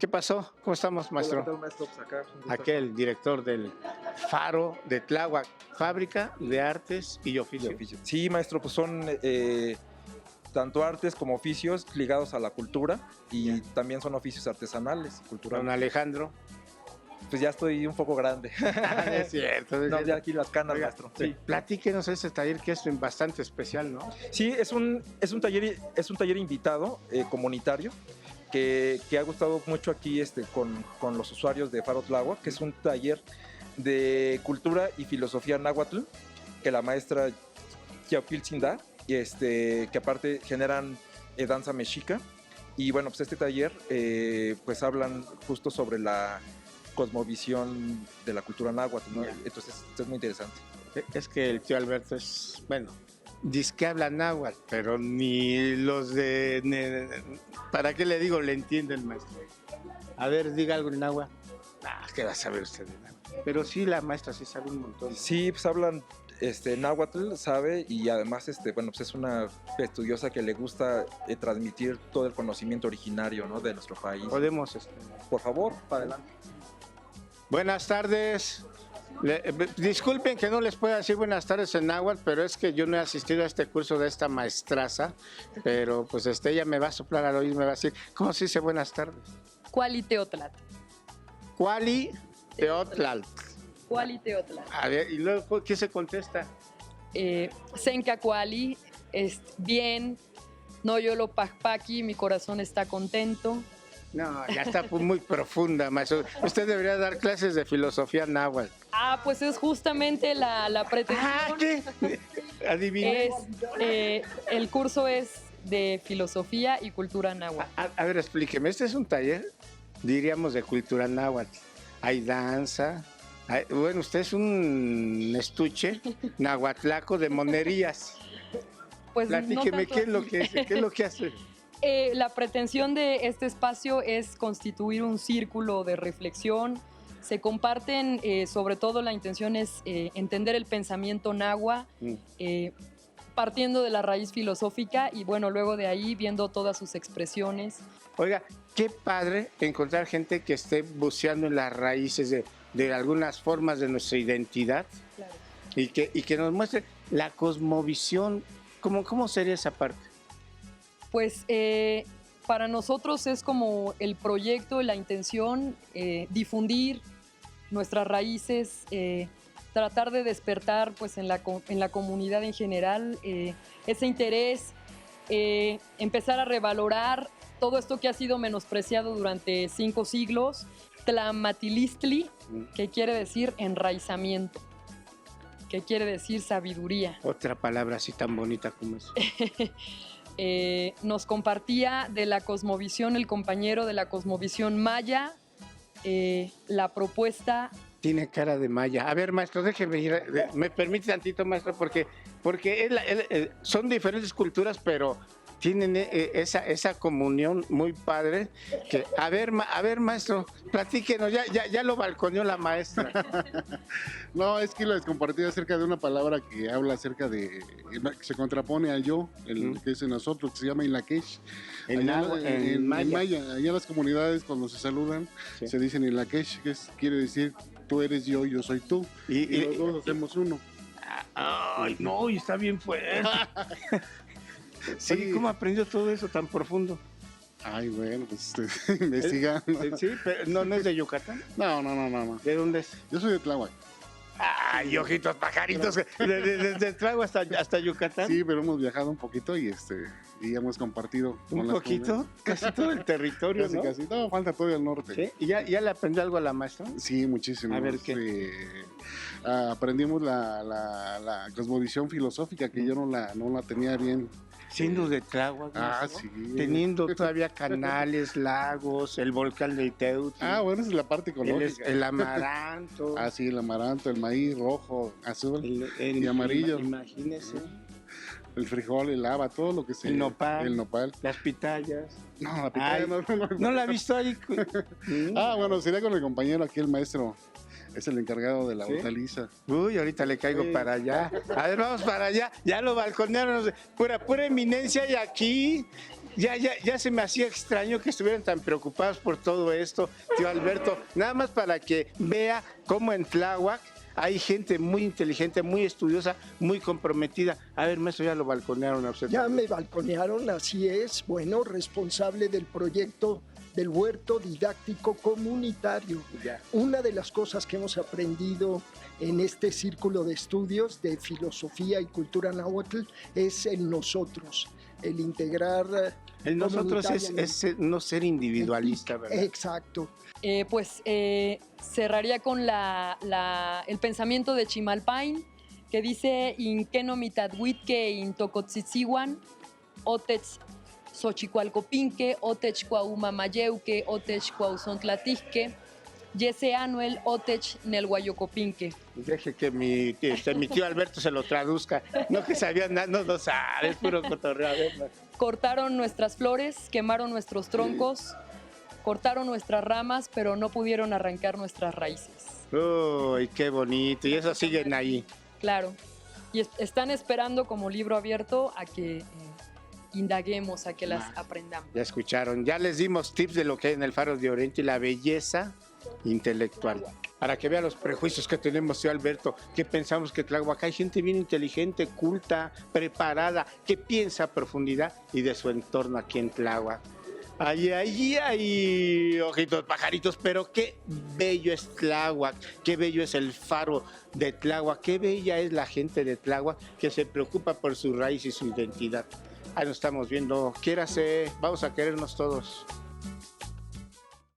¿Qué pasó? ¿Cómo estamos, maestro? Hola, ¿qué tal, maestro? Pues acá, un gusto. Aquel director del Faro de Tláhuac, Fábrica de Artes y De Oficios. oficio. Sí, maestro, pues son tanto artes como oficios ligados a la cultura y también son oficios artesanales, Don culturales. Alejandro. Pues ya estoy un poco grande. Es cierto. No, ya aquí las canas, Oiga, maestro. sí, platíquenos ese taller que es bastante especial, ¿no? Sí, es un taller invitado, comunitario, que ha gustado mucho aquí con los usuarios de Faro Tláhuac, que es un taller de cultura y filosofía náhuatl, que la maestra Yaupiltzin da, y que aparte generan danza mexica. Y bueno, pues este taller pues hablan justo sobre la cosmovisión de la cultura náhuatl, ¿no? Ya. Entonces esto es muy interesante. Es que el tío Alberto es, bueno, dice que habla náhuatl, pero ni los ¿para qué le digo? Le entiende el maestro. A ver, diga algo en náhuatl. ¿Qué va a saber usted de náhuatl? Pero sí, la maestra sí sabe un montón. Sí, pues hablan náhuatl, sabe, y además bueno, pues es una estudiosa que le gusta transmitir todo el conocimiento originario, ¿no?, de nuestro país. Podemos, Por favor, para adelante. Buenas tardes. Disculpen que no les pueda decir buenas tardes en náhuatl, pero es que yo no he asistido a este curso de esta maestraza, pero pues ella me va a soplar al oído y me va a decir, ¿cómo se dice buenas tardes? Cualiteotlat. Cuali teotlal. Cualiteotlat. A ver, y luego, ¿qué se contesta? Senka cuali, es bien. No yo lo pajpaqui, mi corazón está contento. No, ya está muy profunda, maestro. Usted debería dar clases de filosofía náhuatl. Pues es justamente la pretensión. ¿Qué? Adivine. El curso es de filosofía y cultura náhuatl. A ver, explíqueme. Este es un taller, diríamos, de cultura náhuatl. Hay danza. Bueno, usted es un estuche nahuatlaco de monerías. Pues Platíqueme, no tanto ¿qué así. es lo que hace? La pretensión de este espacio es constituir un círculo de reflexión. Se comparten, sobre todo la intención es entender el pensamiento náhuatl, partiendo de la raíz filosófica y bueno, luego de ahí viendo todas sus expresiones. Oiga, qué padre encontrar gente que esté buceando en las raíces de algunas formas de nuestra identidad. Claro. Y que nos muestre la cosmovisión. ¿Cómo sería esa parte? Pues para nosotros es como el proyecto, la intención, difundir nuestras raíces, tratar de despertar pues, en la comunidad en general ese interés, empezar a revalorar todo esto que ha sido menospreciado durante 5 siglos, Tlamatilistli, que quiere decir enraizamiento, que quiere decir sabiduría. Otra palabra así tan bonita como es. Nos compartía de la cosmovisión, el compañero de la cosmovisión maya, la propuesta. Tiene cara de maya. A ver, maestro, déjeme ir. ¿Me permite tantito, maestro? Porque son diferentes culturas, pero tienen esa comunión muy padre. A ver, maestro, platíquenos. Ya lo balconeó la maestra. No, es que les compartí acerca de una palabra que habla acerca de, que se contrapone al yo, el que es en nosotros, que se llama Inlakesh. En maya. Allá las comunidades cuando se saludan se dicen Inlakesh, que quiere decir tú eres yo soy tú. Y los dos hacemos uno. Ay, no, y está bien fuerte. Sí. Oye, ¿cómo aprendió todo eso tan profundo? Ay, bueno, pues investigando. Sí, pero ¿no es de Yucatán? No. ¿De dónde es? Yo soy de Tláhuac. Ay, ojitos pajaritos, desde Tláhuac hasta Yucatán. Sí, pero hemos viajado un poquito y hemos compartido. ¿Un poquito? Casi todo el territorio, ¿no? Casi. No, falta todo el norte. ¿Sí? ¿Y ya le aprendió algo a la maestra? Sí, muchísimo. A ver, ¿qué? Aprendimos la cosmovisión filosófica que yo no la tenía bien. Siendo de Tláhuac, sí. teniendo todavía canales, lagos, el volcán de Teutl. Bueno, esa es la parte ecológica. El amaranto. Sí, el amaranto, el maíz rojo, azul y amarillo. Imagínese. El frijol, el haba, todo lo que sea. El nopal. El nopal. Las pitayas. No, la pitaya no. ¿No la ha visto ahí? Bueno, sería con el compañero aquí, el maestro. Es el encargado de la hortaliza. Uy, ahorita le caigo para allá. A ver, vamos para allá. Ya lo balconearon. Pura eminencia y aquí. ya se me hacía extraño que estuvieran tan preocupados por todo esto, tío Alberto. Nada más para que vea cómo en Tláhuac hay gente muy inteligente, muy estudiosa, muy comprometida. A ver, maestro, ya lo balconearon a usted. Ya me balconearon, así es. Bueno, responsable del proyecto del huerto didáctico comunitario. Ya. Una de las cosas que hemos aprendido en este círculo de estudios de filosofía y cultura náhuatl es el nosotros, el integrar. El nosotros es no ser individualista, ¿verdad? Exacto. Cerraría con el pensamiento de Chimalpain, que dice: Inqueno mitadhuitke intocotzitzihuan, otech xochicualcopinque, otech cuaumamayeuque, otech cuauzontlatijque, yese anuel, otech nelhuayocopinque. Deje que mi tío Alberto se lo traduzca. No que sabían nada, no sabe, es puro cotorreo. A ver, Cortaron nuestras flores, quemaron nuestros troncos, cortaron nuestras ramas, pero no pudieron arrancar nuestras raíces. uy, qué bonito. Y eso siguen ahí. Claro. Y están esperando como libro abierto a que indaguemos, a que las aprendamos. Ya escucharon. Ya les dimos tips de lo que hay en el Faro de Oriente y la belleza intelectual. Para que vean los prejuicios que tenemos, tío Alberto, que pensamos que Tláhuac hay gente bien inteligente, culta, preparada, que piensa a profundidad y de su entorno aquí en Tláhuac. Allí hay ojitos pajaritos, pero qué bello es Tláhuac, qué bello es el Faro de Tláhuac, qué bella es la gente de Tláhuac que se preocupa por su raíz y su identidad. Ahí nos estamos viendo. Quiérase, vamos a querernos todos.